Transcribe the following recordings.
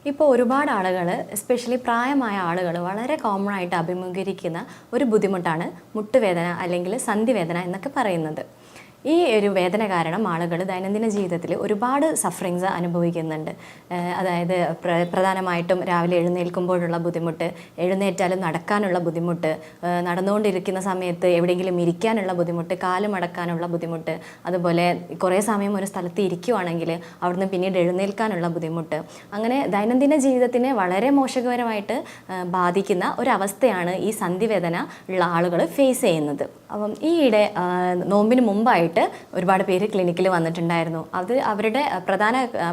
ഇപ്പോൾ ഒരുപാട് ആളുകൾ എസ്പെഷ്യലി പ്രായമായ ആളുകൾ വളരെ കോമൺ ആയിട്ട് അഭിമുഖീകരിക്കുന്ന ഒരു ബുദ്ധിമുട്ടാണ് മുട്ടുവേദന അല്ലെങ്കിൽ സന്ധിവേദന എന്നൊക്കെ പറയുന്നത്. ഈ ഒരു വേദന കാരണം ആളുകൾ ദൈനംദിന ജീവിതത്തിൽ ഒരുപാട് സഫറിങ്സ് അനുഭവിക്കുന്നുണ്ട്. അതായത് പ്രധാനമായിട്ടും രാവിലെ എഴുന്നേൽക്കുമ്പോഴുള്ള ബുദ്ധിമുട്ട്, എഴുന്നേറ്റാലും നടക്കാനുള്ള ബുദ്ധിമുട്ട്, നടന്നുകൊണ്ടിരിക്കുന്ന സമയത്ത് എവിടെയെങ്കിലും ഇരിക്കാനുള്ള ബുദ്ധിമുട്ട്, കാല് മടക്കാനുള്ള ബുദ്ധിമുട്ട്, അതുപോലെ കുറേ സമയം ഒരു സ്ഥലത്ത് ഇരിക്കുവാണെങ്കിൽ അവിടുന്ന് പിന്നീട് എഴുന്നേൽക്കാനുള്ള ബുദ്ധിമുട്ട്, അങ്ങനെ ദൈനംദിന ജീവിതത്തിനെ വളരെ മോശകരമായിട്ട് ബാധിക്കുന്ന ഒരവസ്ഥയാണ് ഈ സന്ധിവേദന ഉള്ള ആളുകൾ ഫേസ് ചെയ്യുന്നത്. അപ്പം ഈയിടെ നോമ്പിന് മുമ്പായിട്ട് ഒരുപാട് പേര് ക്ലിനിക്കിൽ വന്നിട്ടുണ്ടായിരുന്നു. അത് അവരുടെ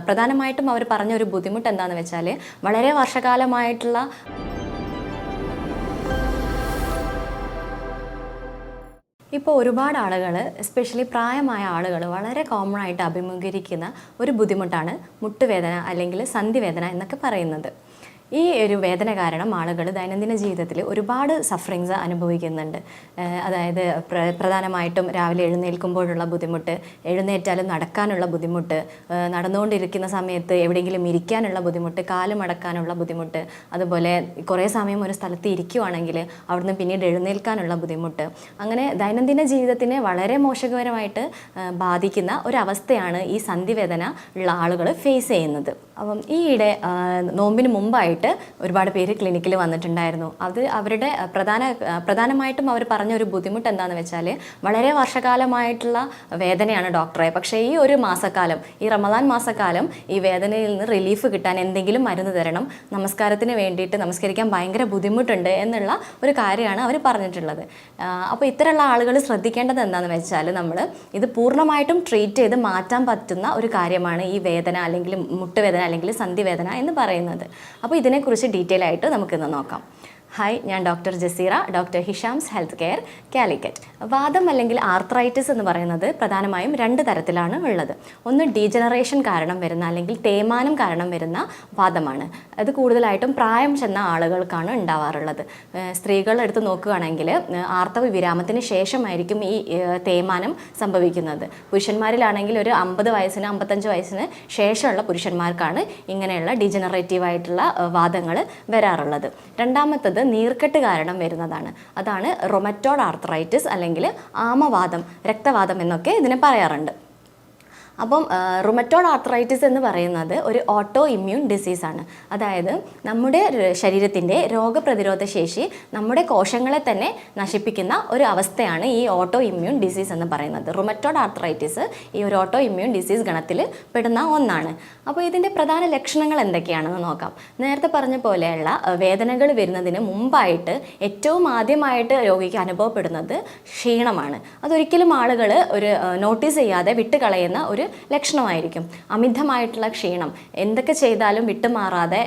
പ്രധാനമായിട്ടും അവർ പറഞ്ഞ ഒരു ബുദ്ധിമുട്ട് എന്താണെന്ന് വെച്ചാൽ വളരെ വർഷകാലമായിട്ടുള്ള ഇപ്പോൾ ഒരുപാട് ആളുകൾ എസ്പെഷ്യലി പ്രായമായ ആളുകൾ വളരെ കോമൺ ആയിട്ട് അഭിമുഖീകരിക്കുന്ന ഒരു ബുദ്ധിമുട്ടാണ് മുട്ടുവേദന അല്ലെങ്കിൽ സന്ധിവേദന എന്നൊക്കെ പറയുന്നത്. ഈ ഒരു വേദന കാരണം ആളുകൾ ദൈനംദിന ജീവിതത്തിൽ ഒരുപാട് സഫറിങ്സ് അനുഭവിക്കുന്നുണ്ട്. അതായത് പ്രധാനമായിട്ടും രാവിലെ എഴുന്നേൽക്കുമ്പോഴുള്ള ബുദ്ധിമുട്ട്, എഴുന്നേറ്റാലും നടക്കാനുള്ള ബുദ്ധിമുട്ട്, നടന്നുകൊണ്ടിരിക്കുന്ന സമയത്ത് എവിടെയെങ്കിലും ഇരിക്കാനുള്ള ബുദ്ധിമുട്ട്, കാല് മടക്കാനുള്ള ബുദ്ധിമുട്ട്, അതുപോലെ കുറേ സമയം ഒരു സ്ഥലത്ത് ഇരിക്കുവാണെങ്കിൽ അവിടുന്ന് പിന്നീട് എഴുന്നേൽക്കാനുള്ള ബുദ്ധിമുട്ട്, അങ്ങനെ ദൈനംദിന ജീവിതത്തിനെ വളരെ മോശകരമായിട്ട് ബാധിക്കുന്ന ഒരവസ്ഥയാണ് ഈ സന്ധിവേദന ഉള്ള ആളുകൾ ഫേസ് ചെയ്യുന്നത്. അപ്പം ഈയിടെ നോമ്പിന് മുമ്പായിട്ട് ഒരുപാട് പേര് ക്ലിനിക്കിൽ വന്നിട്ടുണ്ടായിരുന്നു. അത് അവരുടെ പ്രധാനമായിട്ടും അവർ പറഞ്ഞ ഒരു ബുദ്ധിമുട്ട് എന്താണെന്ന് വെച്ചാൽ വളരെ വർഷകാലമായിട്ടുള്ള വേദനയാണ് ഡോക്ടറെ, പക്ഷേ ഈ ഒരു മാസക്കാലം, ഈ റമദാൻ മാസക്കാലം ഈ വേദനയിൽ നിന്ന് റിലീഫ് കിട്ടാൻ എന്തെങ്കിലും മരുന്ന് തരണം, നമസ്കാരത്തിന് വേണ്ടിയിട്ട് നമസ്കരിക്കാൻ ഭയങ്കര ബുദ്ധിമുട്ടുണ്ട് എന്നുള്ള ഒരു കാര്യമാണ് അവർ പറഞ്ഞിട്ടുള്ളത്. അപ്പോൾ ഇത്തരമുള്ള ആളുകൾ ശ്രദ്ധിക്കേണ്ടത് എന്താണെന്ന് വെച്ചാൽ നമ്മൾ ഇത് പൂർണ്ണമായിട്ടും ട്രീറ്റ് ചെയ്ത് മാറ്റാൻ പറ്റുന്ന ഒരു കാര്യമാണ് ഈ വേദന അല്ലെങ്കിൽ മുട്ടുവേദന അല്ലെങ്കിൽ സന്ധിവേദന എന്ന് പറയുന്നത്. അപ്പോൾ ഇതിനെക്കുറിച്ച് ഡീറ്റെയിൽ ആയിട്ട് നമുക്കിന്ന് നോക്കാം. ഹായ്, ഞാൻ doctor Jaseera, doctor Hisham's health care, Calicut. വാദം അല്ലെങ്കിൽ ആർത്രൈറ്റിസ് എന്ന് പറയുന്നത് പ്രധാനമായും രണ്ട് തരത്തിലാണ് ഉള്ളത്. ഒന്ന് ഡീജനറേഷൻ കാരണം വരുന്ന അല്ലെങ്കിൽ തേയ്മാനം കാരണം വരുന്ന വാദമാണ്. അത് കൂടുതലായിട്ടും പ്രായം ചെന്ന ആളുകൾക്കാണ് ഉണ്ടാവാറുള്ളത്. സ്ത്രീകൾ എടുത്ത് നോക്കുകയാണെങ്കിൽ ആർത്തവ വിരാമത്തിന് ശേഷമായിരിക്കും ഈ തേയ്മാനം സംഭവിക്കുന്നത്. പുരുഷന്മാരിലാണെങ്കിൽ ഒരു 50 വയസ്സിന് 55 വയസ്സിന് ശേഷമുള്ള പുരുഷന്മാർക്കാണ് ഇങ്ങനെയുള്ള ഡീജനറേറ്റീവായിട്ടുള്ള വാദങ്ങൾ വരാറുള്ളത്. രണ്ടാമത്തത് നീർക്കെട്ട് കാരണം വരുന്നതാണ്. അതാണ് റൊമറ്റോയ്ഡ് ആർത്രൈറ്റിസ് അല്ലെങ്കിൽ ആമവാദം, രക്തവാദം എന്നൊക്കെ ഇതിനെ പറയാറുണ്ട്. അപ്പം റുമറ്റോയ്ഡ് ആർത്രൈറ്റിസ് എന്ന് പറയുന്നത് ഒരു ഓട്ടോ ഇമ്മ്യൂൺ ഡിസീസാണ്. അതായത് നമ്മുടെ ശരീരത്തിൻ്റെ രോഗപ്രതിരോധ ശേഷി നമ്മുടെ കോശങ്ങളെ തന്നെ നശിപ്പിക്കുന്ന ഒരു അവസ്ഥയാണ് ഈ ഓട്ടോ ഇമ്മ്യൂൺ ഡിസീസ് എന്ന് പറയുന്നത്. റുമറ്റോയ്ഡ് ആർത്രൈറ്റിസ് ഈ ഒരു ഓട്ടോ ഇമ്മ്യൂൺ ഡിസീസ് ഗണത്തിൽ പെടുന്ന ഒന്നാണ്. അപ്പോൾ ഇതിൻ്റെ പ്രധാന ലക്ഷണങ്ങൾ എന്തൊക്കെയാണെന്ന് നോക്കാം. നേരത്തെ പറഞ്ഞ പോലെയുള്ള വേദനകൾ വരുന്നതിന് മുമ്പായിട്ട് ഏറ്റവും ആദ്യമായിട്ട് രോഗിക്ക് അനുഭവപ്പെടുന്നത് ക്ഷീണമാണ്. അതൊരിക്കലും ആളുകൾ ഒരു നോട്ടീസ് ചെയ്യാതെ വിട്ടുകളയുന്ന ഒരു ലക്ഷണമായിരിക്കും. അമിതമായിട്ടുള്ള ക്ഷീണം, എന്തൊക്കെ ചെയ്താലും വിട്ടുമാറാതെ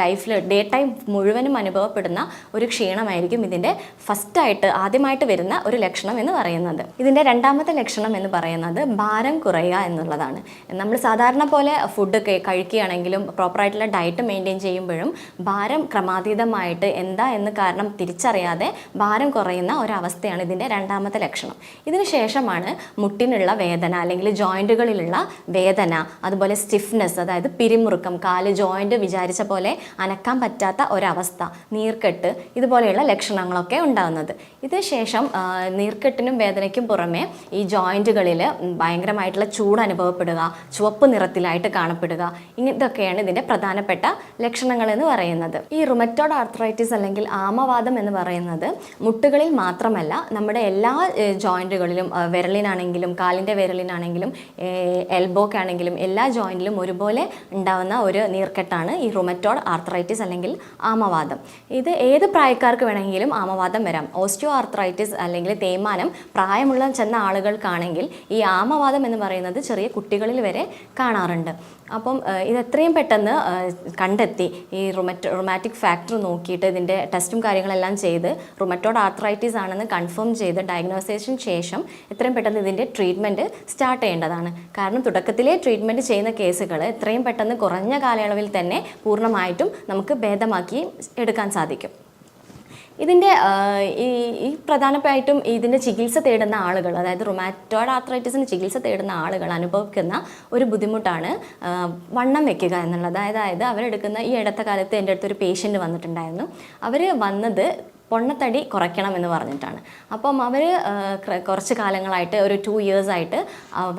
ലൈഫിൽ ഡേ ടൈം മുഴുവനും അനുഭവപ്പെടുന്ന ഒരു ക്ഷീണമായിരിക്കും ഇതിൻ്റെ ആദ്യമായിട്ട് വരുന്ന ഒരു ലക്ഷണം എന്ന് പറയുന്നത്. ഇതിൻ്റെ രണ്ടാമത്തെ ലക്ഷണം എന്ന് പറയുന്നത് ഭാരം കുറയുക എന്നുള്ളതാണ്. നമ്മൾ സാധാരണ പോലെ ഫുഡ് കഴിക്കുകയാണെങ്കിലും പ്രോപ്പറായിട്ടുള്ള ഡയറ്റ് മെയിൻറ്റെയിൻ ചെയ്യുമ്പോഴും ഭാരം ക്രമാതീതമായിട്ട് എന്താ എന്ന് കാരണം തിരിച്ചറിയാതെ ഭാരം കുറയുന്ന ഒരവസ്ഥയാണ് ഇതിൻ്റെ രണ്ടാമത്തെ ലക്ഷണം. ഇതിന് ശേഷമാണ് മുട്ടിനുള്ള വേദന അല്ലെങ്കിൽ ജോയിൻറ്റുകളിലുള്ള വേദന, അതുപോലെ സ്റ്റിഫ്നെസ്, അതായത് പിരിമുറുക്കം, കാല് ജോയിൻറ്റ് വിചാരിച്ച പോലെ അനക്കാൻ പറ്റാത്ത ഒരവസ്ഥ, നീർക്കെട്ട്, ഇതുപോലെയുള്ള ലക്ഷണങ്ങളൊക്കെ ഉണ്ടാകുന്നത്. ഇതിന് ശേഷം നീർക്കെട്ടിനും വേദനയ്ക്കും പുറമെ ഈ ജോയിൻറ്റുകളിൽ ഭയങ്കരമായിട്ടുള്ള ചൂട് അനുഭവപ്പെടുക, ചുവപ്പ് നിറത്തിലായിട്ട് കാണപ്പെടുക, ഇതൊക്കെയാണ് ഇതിൻ്റെ പ്രധാനപ്പെട്ട ലക്ഷണങ്ങൾ എന്ന് പറയുന്നത്. ഈ റുമറ്റോയ്ഡ് ആർത്രൈറ്റിസ് അല്ലെങ്കിൽ ആമവാദം എന്ന് പറയുന്നത് മുട്ടുകളിൽ മാത്രമല്ല, നമ്മുടെ എല്ലാ ജോയിൻറ്റുകളിലും, വിരലിനാണെങ്കിലും കാലിൻ്റെ വിരലിനാണെങ്കിലും എൽബോക്കാണെങ്കിലും എല്ലാ ജോയിൻറ്റിലും ഒരുപോലെ ഉണ്ടാകുന്ന ഒരു നീർക്കെട്ടാണ് ഈ റുമറ്റോയ്ഡ് ആർത്രൈറ്റിസ് അല്ലെങ്കിൽ ആമവാദം. ഇത് ഏത് പ്രായക്കാർക്ക് വേണമെങ്കിലും ആമവാദം വരാം. ഓസ്റ്റിയോ ആർത്രൈറ്റിസ് അല്ലെങ്കിൽ തേയ്മാനം പ്രായമുള്ള ചെന്ന ആളുകൾക്കാണെങ്കിൽ ഈ ആമവാദം എന്ന് പറയുന്നത് ചെറിയ കുട്ടികളിൽ വരെ കാണാറുണ്ട്. അപ്പം ഇത് എത്രയും പെട്ടെന്ന് കണ്ടെത്തി ഈ റുമാറ്റിക് ഫാക്ടർ നോക്കിയിട്ട് ഇതിൻ്റെ ടെസ്റ്റും കാര്യങ്ങളെല്ലാം ചെയ്ത് റുമറ്റോയ്ഡ് ആർത്രൈറ്റിസ് ആണെന്ന് കൺഫേം ചെയ്ത് ഡയഗ്നോസിസിന് ശേഷം എത്രയും പെട്ടെന്ന് ഇതിൻ്റെ ട്രീറ്റ്മെൻറ്റ് സ്റ്റാർട്ട് ചെയ്യേണ്ടതാണ്. കാരണം തുടക്കത്തിലെ ട്രീറ്റ്മെൻറ്റ് ചെയ്യുന്ന കേസുകൾ എത്രയും പെട്ടെന്ന് കുറഞ്ഞ കാലയളവിൽ തന്നെ പൂർണ്ണമായിട്ടും നമുക്ക് ഭേദമാക്കി എടുക്കാൻ സാധിക്കും. ഇതിൻ്റെ ഈ പ്രധാനമായിട്ടും ഇതിൻ്റെ ചികിത്സ തേടുന്ന ആളുകൾ, അതായത് റുമാറ്റോയ്ഡ് ആർത്രൈറ്റിസിന് ചികിത്സ തേടുന്ന ആളുകൾ അനുഭവിക്കുന്ന ഒരു ബുദ്ധിമുട്ടാണ് വണ്ണം വെക്കുക എന്നുള്ളത്. അതായത് അവരെടുക്കുന്ന ഈ അടുത്ത കാലത്ത് എൻ്റെ അടുത്തൊരു പേഷ്യൻ്റ് വന്നിട്ടുണ്ടായിരുന്നു. അവർ വന്നത് പൊണ്ണത്തടി കുറയ്ക്കണമെന്ന് പറഞ്ഞിട്ടാണ്. അപ്പം അവർ കുറച്ച് കാലങ്ങളായിട്ട് ഒരു 2 years ആയിട്ട്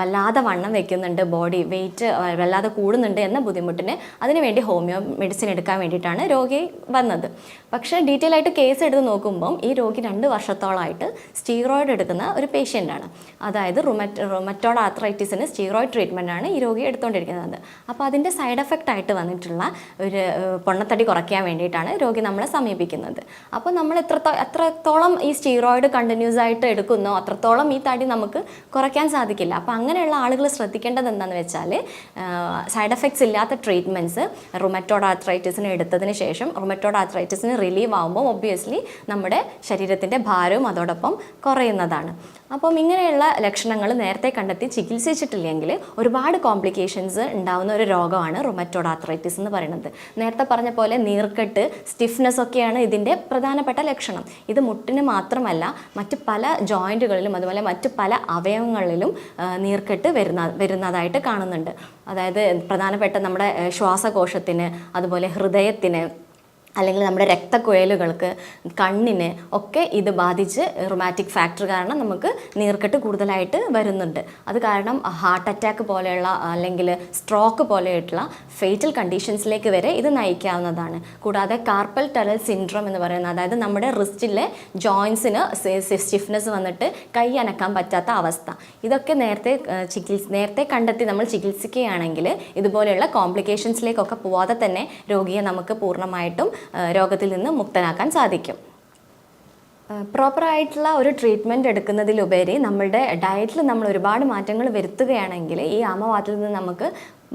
വല്ലാതെ വണ്ണം വെക്കുന്നുണ്ട്, ബോഡി വെയിറ്റ് വല്ലാതെ കൂടുന്നുണ്ട് എന്ന ബുദ്ധിമുട്ടിന് അതിനുവേണ്ടി ഹോമിയോ മെഡിസിൻ എടുക്കാൻ വേണ്ടിയിട്ടാണ് രോഗി വന്നത്. പക്ഷേ ഡീറ്റെയിൽ ആയിട്ട് കേസ് എടുത്ത് നോക്കുമ്പം ഈ രോഗി 2 വർഷത്തോളമായിട്ട് സ്റ്റീറോയിഡ് എടുക്കുന്ന ഒരു പേഷ്യൻ്റാണ്. അതായത് റുമറ്റോയ്ഡ് ആർത്രൈറ്റിസിന് സ്റ്റീറോയിഡ് ട്രീറ്റ്മെൻറ്റാണ് ഈ രോഗി എടുത്തുകൊണ്ടിരിക്കുന്നത്. അപ്പോൾ അതിൻ്റെ സൈഡ് എഫക്റ്റ് ആയിട്ട് വന്നിട്ടുള്ള ഒരു പൊണ്ണത്തടി കുറയ്ക്കാൻ വേണ്ടിയിട്ടാണ് രോഗി നമ്മളെ സമീപിക്കുന്നത്. അപ്പോൾ നമ്മൾ എത്രത്തോളം ഈ സ്റ്റീറോയിഡ് കണ്ടിന്യൂസ് ആയിട്ട് എടുക്കുന്നോ അത്രത്തോളം ഈ തടി നമുക്ക് കുറയ്ക്കാൻ സാധിക്കില്ല. അപ്പോൾ അങ്ങനെയുള്ള ആളുകൾ ശ്രദ്ധിക്കേണ്ടത് എന്താണെന്ന് വെച്ചാൽ സൈഡ് എഫക്ട്സ് ഇല്ലാത്ത ട്രീറ്റ്മെൻറ്റ്സ് റുമറ്റോയ്ഡ് ആർത്രൈറ്റിസിന് എടുത്തതിന് ശേഷം റുമറ്റോയ്ഡ് ആർത്രൈറ്റിസിന് റിലീവ് ആകുമ്പോൾ ഒബ്വിയസ്ലി നമ്മുടെ ശരീരത്തിൻ്റെ ഭാരവും അതോടൊപ്പം കുറയുന്നതാണ്. അപ്പം ഇങ്ങനെയുള്ള ലക്ഷണങ്ങൾ നേരത്തെ കണ്ടെത്തി ചികിത്സിച്ചിട്ടില്ലെങ്കിൽ ഒരുപാട് കോംപ്ലിക്കേഷൻസ് ഉണ്ടാകുന്ന ഒരു രോഗമാണ് റുമറ്റോയ്ഡ് ആർത്രൈറ്റിസ് എന്ന് പറയുന്നത്. നേരത്തെ പറഞ്ഞ പോലെ നീർക്കെട്ട്, സ്റ്റിഫ്നെസ് ഒക്കെയാണ് ഇതിൻ്റെ പ്രധാനപ്പെട്ട ലക്ഷണം. ഇത് മുട്ടിന് മാത്രമല്ല മറ്റ് പല ജോയിൻറ്റുകളിലും അതുപോലെ മറ്റ് പല അവയവങ്ങളിലും നീർക്കെട്ട് വരുന്നതായിട്ട് കാണുന്നുണ്ട്. അതായത് പ്രധാനപ്പെട്ട നമ്മുടെ ശ്വാസകോശത്തിന്, അതുപോലെ ഹൃദയത്തിന്, അല്ലെങ്കിൽ നമ്മുടെ രക്തക്കുഴലുകൾക്ക്, കണ്ണിന് ഒക്കെ ഇത് ബാധിച്ച് റുമാറ്റിക് ഫാക്ടർ കാരണം നമുക്ക് നീർക്കെട്ട് കൂടുതലായിട്ട് വരുന്നുണ്ട്. അത് കാരണം ഹാർട്ട് അറ്റാക്ക് പോലെയുള്ള അല്ലെങ്കിൽ സ്ട്രോക്ക് പോലെയായിട്ടുള്ള ഫേറ്റൽ കണ്ടീഷൻസിലേക്ക് വരെ ഇത് നയിക്കാവുന്നതാണ്. കൂടാതെ കാർപ്പൽ ടണൽ സിൻഡ്രോം എന്ന് പറയുന്നത്, അതായത് നമ്മുടെ റിസ്റ്റിലെ ജോയിൻസിന് സ്റ്റിഫ്നെസ് വന്നിട്ട് കൈ അനക്കാൻ പറ്റാത്ത അവസ്ഥ, ഇതൊക്കെ നേരത്തെ കണ്ടെത്തി നമ്മൾ ചികിത്സിക്കുകയാണെങ്കിൽ ഇതുപോലെയുള്ള കോംപ്ലിക്കേഷൻസിലേക്കൊക്കെ പോവാതെ തന്നെ രോഗിയെ നമുക്ക് പൂർണ്ണമായിട്ടും രോഗത്തിൽ നിന്ന് മുക്തനാക്കാൻ സാധിക്കും. പ്രോപ്പറായിട്ടുള്ള ഒരു ട്രീറ്റ്മെൻറ്റ് എടുക്കുന്നതിലുപരി നമ്മളുടെ ഡയറ്റിൽ നമ്മൾ ഒരുപാട് മാറ്റങ്ങൾ വരുത്തുകയാണെങ്കിൽ ഈ ആമവാതത്തിൽ നിന്ന് നമുക്ക്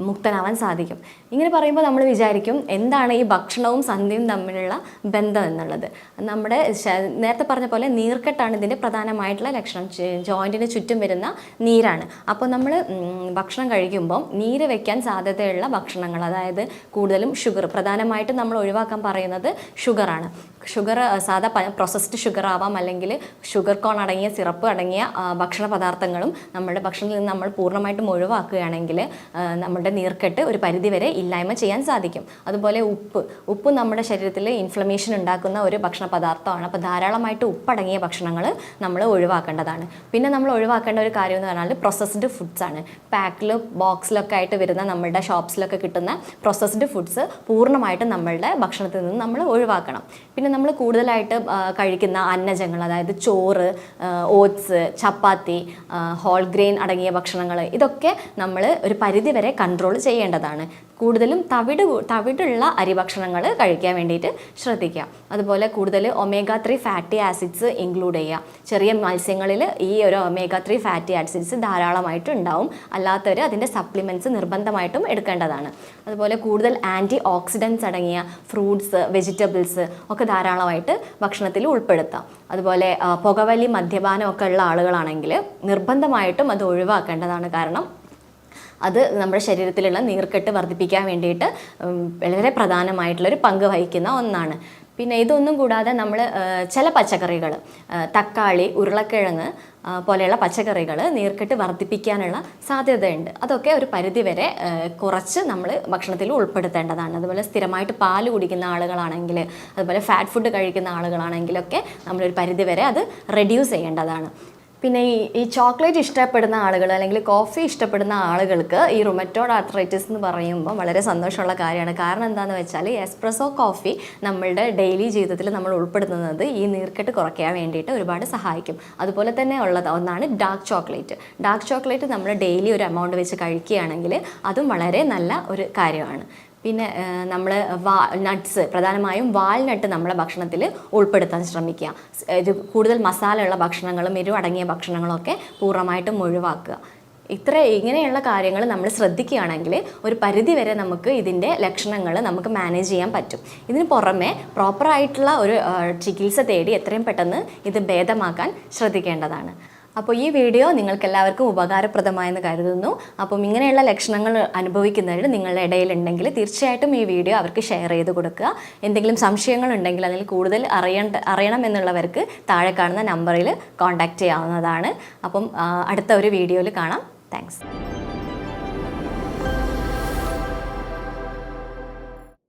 മുക്തനാവാൻ സാധിക്കും. ഇങ്ങനെ പറയുമ്പോൾ നമ്മൾ വിചാരിക്കും എന്താണ് ഈ ഭക്ഷണവും സന്ധ്യയും തമ്മിലുള്ള ബന്ധം എന്നുള്ളത്. നമ്മുടെ നേരത്തെ പറഞ്ഞ പോലെ നീർക്കെട്ടാണ് ഇതിൻ്റെ പ്രധാനമായിട്ടുള്ള ലക്ഷണം. ജോയിൻറ്റിന് ചുറ്റും വരുന്ന നീരാണ്. അപ്പോൾ നമ്മൾ ഭക്ഷണം കഴിക്കുമ്പം നീര് വയ്ക്കാൻ സാധ്യതയുള്ള ഭക്ഷണങ്ങൾ, അതായത് കൂടുതലും ഷുഗർ, പ്രധാനമായിട്ടും നമ്മൾ ഒഴിവാക്കാൻ പറയുന്നത് ഷുഗറാണ്. ഷുഗർ സാധാ പ്രോസസ്ഡ് ഷുഗർ ആവാം, അല്ലെങ്കിൽ ഷുഗർ കോൺ അടങ്ങിയ സിറപ്പ് അടങ്ങിയ ഭക്ഷണ പദാർത്ഥങ്ങളും നമ്മുടെ ഭക്ഷണത്തിൽ നിന്ന് നമ്മൾ പൂർണ്ണമായിട്ടും ഒഴിവാക്കുകയാണെങ്കിൽ നമ്മുടെ നീർക്കെട്ട് ഒരു പരിധിവരെ ഇല്ലായ്മ ചെയ്യാൻ സാധിക്കും. അതുപോലെ ഉപ്പ് നമ്മുടെ ശരീരത്തിൽ ഇൻഫ്ലമേഷൻ ഉണ്ടാക്കുന്ന ഒരു ഭക്ഷണ പദാർത്ഥമാണ്. അപ്പോൾ ധാരാളമായിട്ട് ഉപ്പടങ്ങിയ ഭക്ഷണങ്ങൾ നമ്മൾ ഒഴിവാക്കേണ്ടതാണ്. പിന്നെ നമ്മൾ ഒഴിവാക്കേണ്ട ഒരു കാര്യം എന്ന് പറഞ്ഞാൽ പ്രോസസ്ഡ് ഫുഡ്സ് ആണ്. പാക്കിലും ബോക്സിലൊക്കെ ആയിട്ട് വരുന്ന നമ്മുടെ ഷോപ്സിലൊക്കെ കിട്ടുന്ന പ്രോസസ്ഡ് ഫുഡ്സ് പൂർണ്ണമായിട്ടും നമ്മളുടെ ഭക്ഷണത്തിൽ നിന്ന് നമ്മൾ ഒഴിവാക്കണം. പിന്നെ നമ്മൾ കൂടുതലായിട്ട് കഴിക്കുന്ന അന്നജങ്ങൾ, അതായത് ചോറ്, ഓട്സ്, ചപ്പാത്തി, ഹോൾ ഗ്രെയിൻ അടങ്ങിയ ഭക്ഷണങ്ങൾ, ഇതൊക്കെ നമ്മൾ ഒരു പരിധിവരെ കൺട്രോൾ ചെയ്യേണ്ടതാണ്. കൂടുതലും തവിടുള്ള അരിഭക്ഷണങ്ങൾ കഴിക്കാൻ വേണ്ടിയിട്ട് ശ്രദ്ധിക്കുക. അതുപോലെ കൂടുതൽ omega-3 ഫാറ്റി ആസിഡ്സ് ഇൻക്ലൂഡ് ചെയ്യുക. ചെറിയ മത്സ്യങ്ങളിൽ ഈ ഒരു omega-3 ഫാറ്റി ആസിഡ്സ് ധാരാളമായിട്ട് ഉണ്ടാവും. അല്ലാത്തവർ അതിൻ്റെ സപ്ലിമെൻറ്റ്സ് നിർബന്ധമായിട്ടും എടുക്കേണ്ടതാണ്. അതുപോലെ കൂടുതൽ ആൻറ്റി ഓക്സിഡൻസ് അടങ്ങിയ ഫ്രൂട്ട്സ്, വെജിറ്റബിൾസ് ഒക്കെ ധാരാളമായിട്ട് ഭക്ഷണത്തിൽ ഉൾപ്പെടുത്താം. അതുപോലെ പുകവലി, മദ്യപാനം ഒക്കെ ഉള്ള ആളുകളാണെങ്കിൽ നിർബന്ധമായിട്ടും അത് ഒഴിവാക്കേണ്ടതാണ്. കാരണം അത് നമ്മുടെ ശരീരത്തിലുള്ള നീർക്കെട്ട് വർദ്ധിപ്പിക്കാൻ വേണ്ടിയിട്ട് വളരെ പ്രധാനമായിട്ടുള്ളൊരു പങ്ക് വഹിക്കുന്ന ഒന്നാണ്. പിന്നെ ഇതൊന്നും കൂടാതെ നമ്മൾ ചില പച്ചക്കറികൾ, തക്കാളി, ഉരുളക്കിഴങ്ങ് പോലെയുള്ള പച്ചക്കറികൾ നീർക്കെട്ട് വർദ്ധിപ്പിക്കാനുള്ള സാധ്യതയുണ്ട്. അതൊക്കെ ഒരു പരിധിവരെ കുറച്ച് നമ്മൾ ഭക്ഷണത്തിൽ ഉൾപ്പെടുത്തേണ്ടതാണ്. അതുപോലെ സ്ഥിരമായിട്ട് പാല് കുടിക്കുന്ന ആളുകളാണെങ്കിൽ, അതുപോലെ ഫാറ്റ് ഫുഡ് കഴിക്കുന്ന ആളുകളാണെങ്കിലൊക്കെ നമ്മളൊരു പരിധിവരെ അത് റെഡ്യൂസ് ചെയ്യേണ്ടതാണ്. പിന്നെ ഈ ചോക്ലേറ്റ് ഇഷ്ടപ്പെടുന്ന ആളുകൾ അല്ലെങ്കിൽ കോഫി ഇഷ്ടപ്പെടുന്ന ആളുകൾക്ക് ഈ റുമറ്റോയ്ഡ് ആർത്രൈറ്റിസ് എന്ന് പറയുമ്പോൾ വളരെ സന്തോഷമുള്ള കാര്യമാണ്. കാരണം എന്താണെന്ന് വെച്ചാൽ എസ്പ്രസോ കോഫി നമ്മളുടെ ഡെയിലി ജീവിതത്തിൽ നമ്മൾ ഉൾപ്പെടുത്തുന്നത് ഈ നീർക്കെട്ട് കുറയ്ക്കാൻ വേണ്ടിയിട്ട് ഒരുപാട് സഹായിക്കും. അതുപോലെ തന്നെ ഉള്ളത് ഒന്നാണ് ഡാർക്ക് ചോക്ലേറ്റ്. ഡാർക്ക് ചോക്ലേറ്റ് നമ്മൾ ഡെയിലി ഒരു എമൗണ്ട് വെച്ച് കഴിക്കുകയാണെങ്കിൽ അതും വളരെ നല്ല ഒരു കാര്യമാണ്. പിന്നെ നമ്മൾ നട്ട്സ്, പ്രധാനമായും വാൽനട്ട് നമ്മളെ ഭക്ഷണത്തിൽ ഉൾപ്പെടുത്താൻ ശ്രമിക്കുക. ഇത് കൂടുതൽ മസാലയുള്ള ഭക്ഷണങ്ങളും എരിവ് അടങ്ങിയ ഭക്ഷണങ്ങളൊക്കെ പൂർണ്ണമായിട്ടും ഒഴിവാക്കുക. ഇങ്ങനെയുള്ള കാര്യങ്ങൾ നമ്മൾ ശ്രദ്ധിക്കുകയാണെങ്കിൽ ഒരു പരിധി വരെ നമുക്ക് ഇതിൻ്റെ ലക്ഷണങ്ങൾ നമുക്ക് മാനേജ് ചെയ്യാൻ പറ്റും. ഇതിന് പുറമെ പ്രോപ്പറായിട്ടുള്ള ഒരു ചികിത്സ തേടി എത്രയും പെട്ടെന്ന് ഇത് ഭേദമാക്കാൻ ശ്രദ്ധിക്കേണ്ടതാണ്. അപ്പോൾ ഈ വീഡിയോ നിങ്ങൾക്ക് എല്ലാവർക്കും ഉപകാരപ്രദമായെന്ന് കരുതുന്നു. അപ്പം ഇങ്ങനെയുള്ള ലക്ഷണങ്ങൾ അനുഭവിക്കുന്നവർ നിങ്ങളുടെ ഇടയിലുണ്ടെങ്കിൽ തീർച്ചയായിട്ടും ഈ വീഡിയോ അവർക്ക് ഷെയർ ചെയ്ത് കൊടുക്കുക. എന്തെങ്കിലും സംശയങ്ങളുണ്ടെങ്കിൽ അതിൽ കൂടുതൽ അറിയണം എന്നുള്ളവർക്ക് താഴെ കാണുന്ന നമ്പറിൽ കോൺടാക്റ്റ് ചെയ്യാവുന്നതാണ്. അപ്പം അടുത്ത ഒരു വീഡിയോയിൽ കാണാം. താങ്ക്സ്.